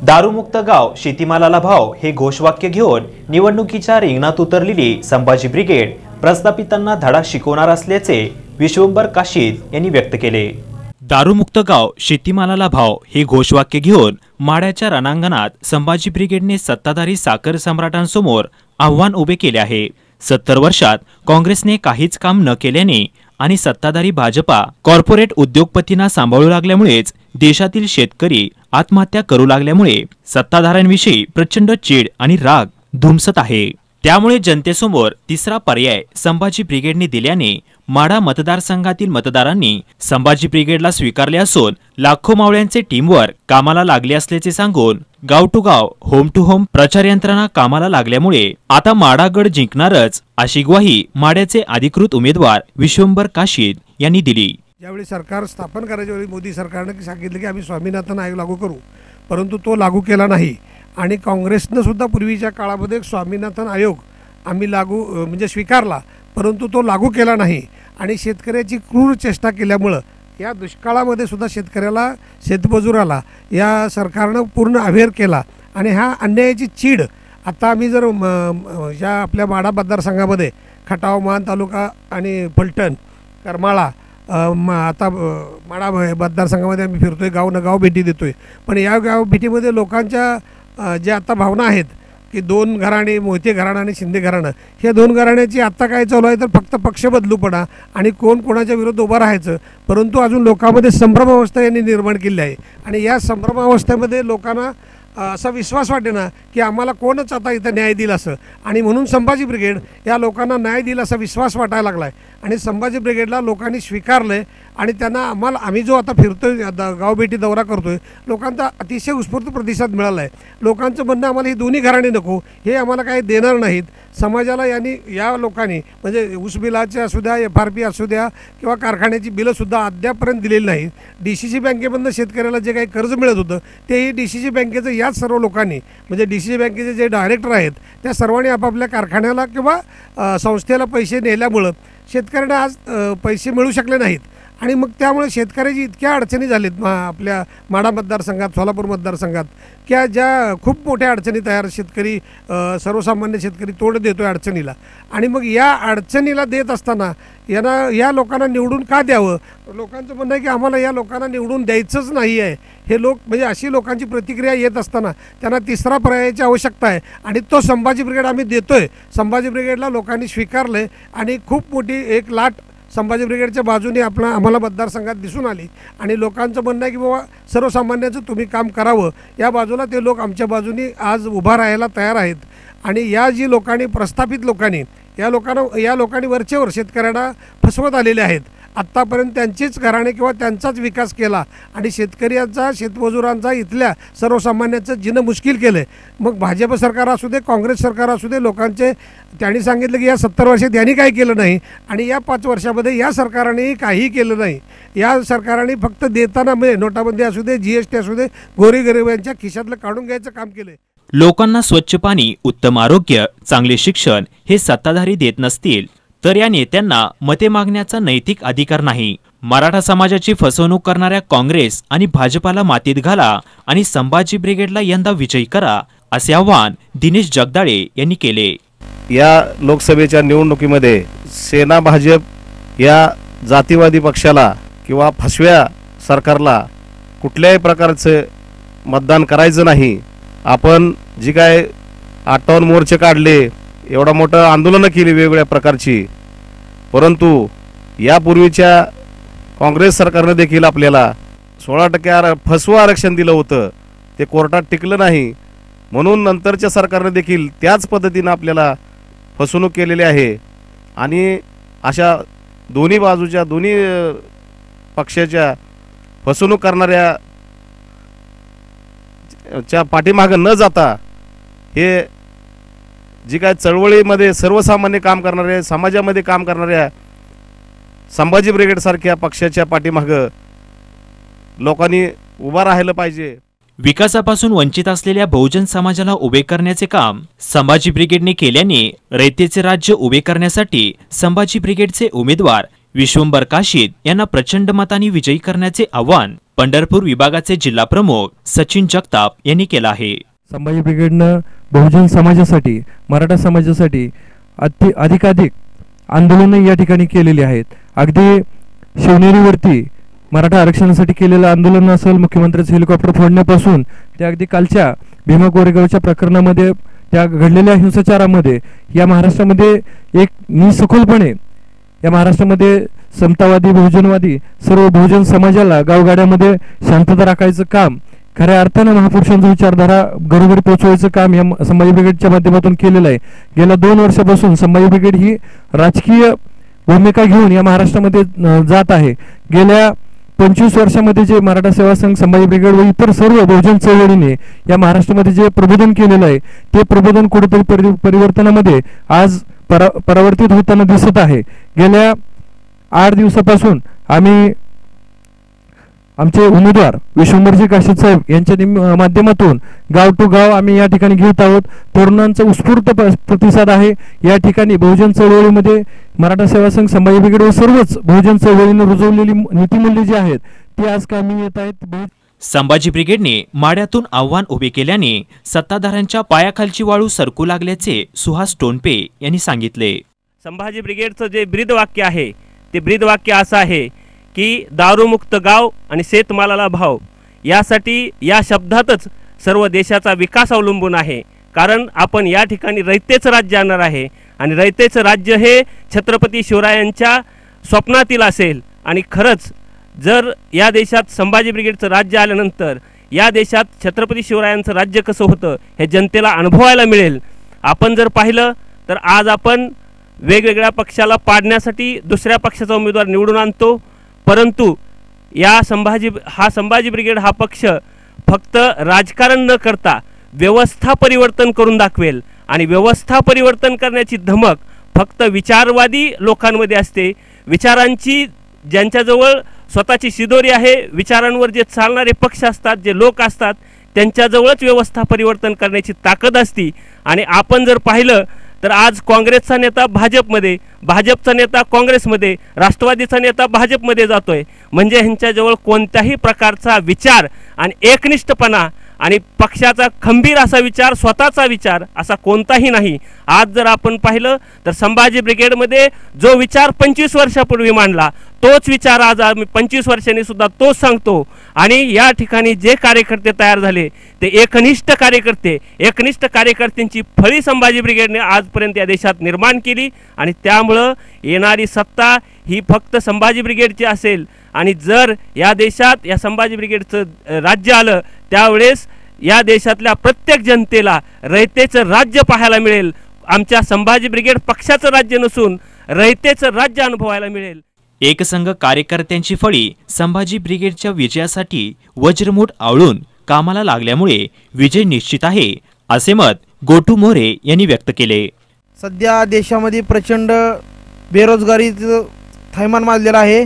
दारूमुक्त गाव शेतीमालाला भाव हे घोषवाक्य घेऊन निवडणुकीच्या रिंगणात उतरलेली संभाजी ब्रिगेड प्रस्थापितांना धडा शिकवणार असल्याचे विश्वंभर काशीद यांनी व्यक्त केले। दारूमुक्त गाव शेतीमालाला भाव हे घोषवाक्य घेऊन माड्याच्या रणांगणात संभाजी ब्रिगेडने सत्ताधारी साखर सम्राटांसमोर आव्हान उभे केले आहे। 70 वर्षात काँग्रेसने काहीच काम न केल्याने आणि सत्ताधारी भाजपा कॉर्पोरेट उद्योगपतींना सांभाळू लागल्यामुळेच देशातील शेतकरी आत्महत्या करू लागल्यामुळे सत्ताधाऱ्यांविषयी प्रचंड चीड आणि राग धुमसत आहे। त्यामुळे जनतेसमोर तिसरा पर्याय संभाजी ब्रिगेडने दिल्याने माढा मतदारसंघातील मतदारांनी संभाजी ब्रिगेडला स्वीकारले असून लाखो मावळ्यांचे टीमवर्क कामाला लागले असल्याचे सांगून गाव टू गाव होम टू होम प्रचार यंत्रणा कामाला लागल्यामुळे आता माढा गड जिंकणारच अशी ग्वाही माढ्याचे अधिकृत उमेदवार विश्वंभर काशीद यांनी दिली। ज्यावेळी सरकार स्थापन करायच्या वेळी मोदी सरकारने सांगितले की आम्ही स्वामीनाथन आयोग लागू करू, परंतु तो लागू केला नाही आणि काँग्रेसनं सुद्धा पूर्वीच्या काळामध्ये स्वामीनाथन आयोग आम्ही लागू म्हणजे स्वीकारला, परंतु तो लागू केला नाही आणि शेतकऱ्याची क्रूर चेष्टा केल्यामुळं या दुष्काळामध्ये सुद्धा शेतकऱ्याला शेतमजुराला या सरकारनं पूर्ण अवेअर केला आणि ह्या अन्यायाची चीड आता आम्ही जर ज्या आपल्या माढा मतदारसंघामध्ये खटाव मान तालुका आणि फलटण करमाळा आता माढा मतदारसंघामध्ये आम्ही फिरतोय, गाव न गाव भेटी देतोय, पण या गाव भेटीमध्ये लोकांच्या ज्या आता भावना आहेत की दोन घराणे मोहिते घराणं आणि शिंदे घराणं हे दोन घराण्याची आत्ता काय चालू आहे तर फक्त पक्ष बदलू पडा आणि कोण कोणाच्या विरोधात उभं राहायचं, परंतु अजून लोकांमध्ये संभ्रमावस्था यांनी निर्माण केली आहे आणि या संभ्रमावस्थेमध्ये लोकांना असा विश्वास वाटेना की आम्हाला कोणच आता इथं न्याय देईल असं, आणि म्हणून संभाजी ब्रिगेड या लोकांना न्याय देईल असा विश्वास वाटायला लागला आहे आणि संभाजी ब्रिगेडला लोकांनी स्वीकारलं आहे आणि त्यांना आम्ही जो आता फिरतोय गावभेटी दौरा करतोय लोकांचा अतिशय उत्स्फूर्त प्रतिसाद मिळाला आहे। लोकांचं म्हणणं आम्हाला ही दोन्ही घराणे नको, हे आम्हाला काही देणार नाहीत, समाजाला या लोकांनी म्हणजे ऊस बिलाचे असू द्या, FRP असू द्या किंवा कारखान्याची बिलंसुद्धा अद्यापर्यंत दिलेली नाहीत। DCC बँकेमधनं शेतकऱ्याला जे काही कर्ज मिळत होतं तेही DCC बँकेचं याच सर्व लोकांनी म्हणजे DCC बँकेचे जे डायरेक्टर आहेत त्या सर्वांनी आपापल्या कारखान्याला किंवा संस्थेला पैसे नेल्यामुळं शेतकऱ्यांना आज पैसे मिळू शकले नाहीत आणि मग त्यामुळे शेतकऱ्याची इतक्या अडचणी झालीत आपल्या माढा मतदारसंघात, सोलापूर मतदारसंघात की ज्या खूप मोठ्या अडचणी तयार शेतकरी सर्वसामान्य शेतकरी तोंड देतोय अडचणीला आणि मग या अडचणीला देत असताना या लोकांना निवडून का द्यावं, लोकांचं म्हणणं आहे की आम्हाला या लोकांना निवडून द्यायचंच नाही आहे। हे लोक म्हणजे अशी लोकांची प्रतिक्रिया येत असताना त्यांना तिसरा पर्यायाची आवश्यकता आहे आणि तो संभाजी ब्रिगेड आम्ही देतोय। संभाजी ब्रिगेडला लोकांनी स्वीकारलं आहे आणि खूप मोठी एक लाट संभाजी ब्रिगेडच्या बाजूने आम्हाला मतदारसंघात दिसून आली आणि लोकांचं म्हणणं आहे की बाबा सर्वसामान्यांचं तुम्ही काम करावं, या बाजूला ते लोक आमच्या बाजूने आज उभा राहायला तयार आहेत आणि या जी लोकांनी प्रस्थापित लोकांनी या लोकांनी वरचेवर शेतकऱ्यांना फसवत आलेले आहेत, आत्तापर्यंत त्यांचीच घराणे किंवा त्यांचाच विकास केला आणि शेतकऱ्यांचा शेतमजुरांचा इथल्या सर्वसामान्यांचं जिणं मुश्किल केलं आहे। मग भाजप सरकार असू दे, काँग्रेस सरकार असू दे, लोकांचे त्यांनी सांगितलं की या 70 वर्षात यांनी काही केलं नाही आणि या 5 वर्षामध्ये या सरकारने काहीही केलं नाही। या सरकारने फक्त देताना म्हणजे नोटाबंदी असू दे, GST असू दे, गोरगरिबांच्या खिशातलं काढून घ्यायचं काम केलं। लोकांना स्वच्छ पाणी, उत्तम आरोग्य, चांगले शिक्षण हे सत्ताधारी देत नसतील तर या नेत्यांना मते मागण्याचा नैतिक अधिकार नाही। मराठा समाजाची फसवणूक करणाऱ्या काँग्रेस आणि भाजपाला मातीत घाला आणि संभाजी ब्रिगेडला यंदा विजयी करा असे आवाहन दिनेश जगदाळे यांनी केले। या लोकसभेच्या निवडणुकीमध्ये सेना भाजप या जातीवादी पक्षाला किंवा फसव्या सरकारला कुठल्याही प्रकारचे मतदान करायचं नाही। आपण जी काय 58 मोर्चे काढले, एवढा मोठं आंदोलनं केली वेगवेगळ्या प्रकारची, परंतु यापूर्वीच्या काँग्रेस सरकारने देखील आपल्याला 16% फसवं आरक्षण दिलं होतं, ते कोर्टात टिकलं नाही, म्हणून नंतरच्या सरकारने देखील त्याच पद्धतीनं आपल्याला फसवणूक केलेली आहे आणि अशा दोन्ही बाजूच्या दोन्ही पक्षाच्या फसवणूक करणाऱ्या पाठीमागं न जाता हे जी काय चळवळीमध्ये सर्वसामान्य काम करणारे, समाजामध्ये काम करणाऱ्या संभाजी ब्रिगेड सारख्या पक्षाच्या पाठीमागं लोकांनी उभा राहायला पाहिजे। विकासापासून वंचित असलेल्या बहुजन समाजाला उभे करण्याचे काम संभाजी ब्रिगेडने केल्याने रयतेचे राज्य उभे करण्यासाठी संभाजी ब्रिगेडचे उमेदवार विश्वंभर काशीद यांना प्रचंड मतांनी विजयी करण्याचे आवाहन पंढरपूर विभागाचे जिल्हा प्रमुख सचिन जगताप यांनी केलं आहे। संभाजी ब्रिगेडनं बहुजन समाजासाठी, मराठा समाजासाठी अधिकाधिक आंदोलनं या ठिकाणी केलेली आहेत। अगदी शिवनेरीवरती मराठा आरक्षणासाठी केलेलं आंदोलन असेल, मुख्यमंत्र्यांचं हेलिकॉप्टर फोडण्यापासून ते अगदी कालच्या भीमा कोरेगावच्या प्रकरणामध्ये त्या घडलेल्या हिंसाचारामध्ये या महाराष्ट्रामध्ये एक निसखोलपणे या महाराष्ट्रामध्ये समतावादी, बहुजनवादी सर्व बहुजन समाजाला गावगाड्यामध्ये शांतता राखायचं काम, खऱ्या अर्थानं महापुरुषांची विचारधारा घरोघरी पोहोचवायचं काम या संभाजी ब्रिगेडच्या माध्यमातून केलेलं आहे। गेल्या 2 वर्षापासून संभाजी ब्रिगेड ही राजकीय भूमिका घेऊन या महाराष्ट्रामध्ये जात आहे। गेल्या 25 वर्षामध्ये जे मराठा सेवा संघ, संभाजी ब्रिगेड व इतर सर्व बहुजन चळवळीने या महाराष्ट्रामध्ये जे प्रबोधन केलेलं आहे ते प्रबोधन कुठेतरी परिवर्तनामध्ये आज परावर्तित होताना दिसत आहे। गेल्या 8 दिवसापासून आम्ही आमचे उमेदवार विश्वंभरजी काशीद साहेब यांच्या माध्यमातून गाव टू गाव आम्ही या ठिकाणी घेत आहोत। तरुणांचा उत्स्फूर्त प्रतिसाद आहे। या ठिकाणी बहुजन चळवळीमध्ये मराठा सेवा संघ, संभाजी ब्रिगेड व सर्वच बहुजन चळवळीने रुजवलेली नीतिमूल्ये जी आहेत ती आज कामी येत आहेत। संभाजी ब्रिगेडने माड्यातून आव्हान उभे केल्याने सत्ताधाऱ्यांच्या पायाखालची वाळू सरकू लागल्याचे सुहास टोनपे यांनी सांगितले। संभाजी ब्रिगेडचं जे ब्रीदवाक्य आहे ते ब्रीदवाक्य असं आहे की दारूमुक्त गाव आणि शेतमालाला भाव, यासाठी या शब्दातच सर्व देशाचा विकास अवलंबून आहे। कारण आपण या ठिकाणी रयतेचं राज्य आणणार आहे आणि रयतेचं राज्य हे छत्रपती शिवरायांच्या स्वप्नातील असेल। आणि खरंच जर या देशात संभाजी ब्रिगेडचं राज्य आल्यानंतर या देशात छत्रपती शिवरायांचं राज्य कसं होतं हे जनतेला अनुभवायला मिळेल। आपण जर पाहिलं तर आज आपण वेगवेगळ्या पक्षाला पाडण्यासाठी दुसऱ्या पक्षाचा उमेदवार निवडून आणतो, परंतु संभाजी ब्रिगेड हा पक्ष फक्त राजकारण न करता व्यवस्था परिवर्तन करून दाखवेल। आणि व्यवस्था परिवर्तन करण्याची धमक फक्त विचारवादी लोकांमध्ये असते। विचारांची ज्यांच्याजवळ स्वतःची शिदोरी आहे, विचारांवर जे चालणारे पक्ष असतात, जे लोक असतात, त्यांच्याजवळच व्यवस्था परिवर्तन करण्याची ताकद असते। आणि आपण जर पाहिलं तर आज काँग्रेसचा नेता भाजपमध्ये, भाजपचा नेता काँग्रेसमध्ये, राष्ट्रवादीचा नेता भाजपमध्ये जातोय, म्हणजे ह्यांच्याजवळ कोणत्याही प्रकारचा विचार आणि एकनिष्ठपणा आणि पक्षाचा खंबीर असा विचार, स्वतःचा विचार असा कोणताही नाही। आज जर आपण पाहिलं तर संभाजी ब्रिगेडमध्ये जो विचार 25 वर्षापूर्वी मांडला तोच विचार आज आम्ही 25 वर्षांनी सुद्धा तोच सांगतो। आणि या ठिकाणी जे कार्यकर्ते तयार झाले ते एकनिष्ठ कार्यकर्ते, एकनिष्ठ कार्यकर्त्यांची फळी संभाजी ब्रिगेडने आजपर्यंत या देशात निर्माण केली। आणि त्यामुळं येणारी सत्ता ही फक्त संभाजी ब्रिगेडची असेल। आणि जर या देशात या संभाजी ब्रिगेडचं राज्य आलं त्यावेळेस या देशातल्या प्रत्येक जनतेला रयतेचं राज्य पाहायला मिळेल। आमच्या संभाजी ब्रिगेड पक्षाचं राज्य नसून रयतेचं राज्य अनुभवायला मिळेल। एकसंघ कार्यकर्त्यांची फळी संभाजी ब्रिगेडच्या विजयासाठी वज्रमूठ आवळून कामाला लागल्यामुळे विजय निश्चित आहे, असे मत गोटू मोरे यांनी व्यक्त केले। सध्या देशामध्ये प्रचंड बेरोजगारीचं थैमान माजलेलं आहे।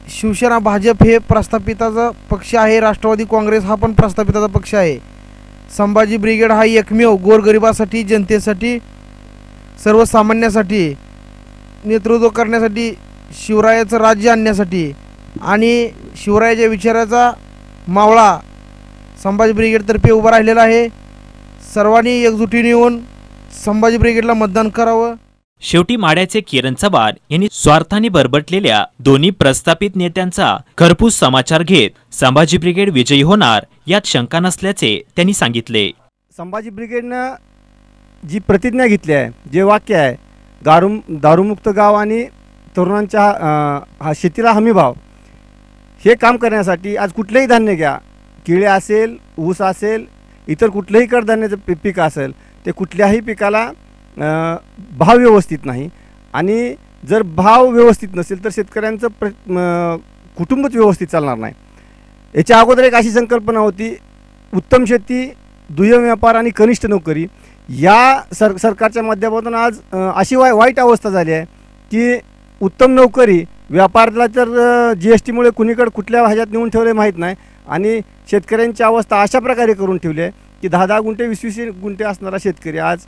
शिवसेना, भाजप हे प्रस्थापिताचा पक्ष आहे, राष्ट्रवादी काँग्रेस हा पण प्रस्थापिताचा पक्ष आहे। संभाजी ब्रिगेड हा एकमेव गोरगरिबासाठी, जनतेसाठी, सर्वसामान्यासाठी नेतृत्व करण्यासाठी, शिवरायाचं राज्य आणण्यासाठी आणि शिवरायाच्या विचाराचा मावळा संभाजी ब्रिगेडतर्फे उभा राहिलेला आहे। सर्वांनी एकजुटीने येऊन संभाजी ब्रिगेडला मतदान करावं। शेवटी माड्याचे किरण चव्हाण यांनी स्वार्थाने बरबटलेल्या दोन्ही प्रस्थापित नेत्यांचा खरपूस समाचार घेत संभाजी ब्रिगेड विजयी होणार यात शंका नसल्याचे त्यांनी सांगितले। संभाजी ब्रिगेडनं जी प्रतिज्ञा घेतली आहे, जे वाक्य आहे, दारूमुक्त गाव आणि तरुणांच्या शेतीला हमीभाव, हे काम करण्यासाठी आज कुठलेही धान्य घ्या, केळे असेल, ऊस असेल, इतर कुठलेही कडधान्याचं पीक असेल, ते कुठल्याही पिकाला भाव व्यवस्थित नाही। आणि जर भाव व्यवस्थित नसेल तर शेतकऱ्यांचं कुटुंबच व्यवस्थित चालणार नाही। याच्या अगोदर एक अशी संकल्पना होती, उत्तम शेती, दुय्यम व्यापार आणि कनिष्ठ नोकरी। या सरकारच्या माध्यमातून आज अशी वाईट अवस्था झाली आहे की उत्तम नोकरी, व्यापाराला तर GSTमुळे कुणीकडे कुठल्या भाज्यात नेऊन ठेवले माहीत नाही। आणि शेतकऱ्यांची अवस्था अशा प्रकारे करून ठेवली आहे की 10-10 गुंठे 20-20 गुंठे असणारा शेतकरी आज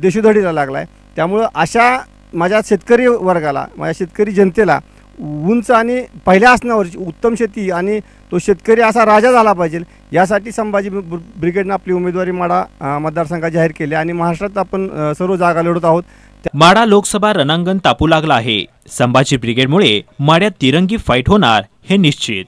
देशोधडीला लागला आहे। त्यामुळं अशा माझ्या शेतकरी वर्गाला, माझ्या शेतकरी जनतेला उंच आणि पहिल्या आसनावरची उत्तम शेती आणि तो शेतकरी असा राजा झाला पाहिजे, यासाठी संभाजी ब्रिगेडनं आपली उमेदवारी माढा मतदारसंघात जाहीर केली आणि महाराष्ट्रात आपण सर्व जागा लढवत आहोत. माढा लोकसभा रणांगण तापू लागला आहे. संभाजी ब्रिगेडमुळे माढ्यात तिरंगी फाईट होणार हे निश्चित.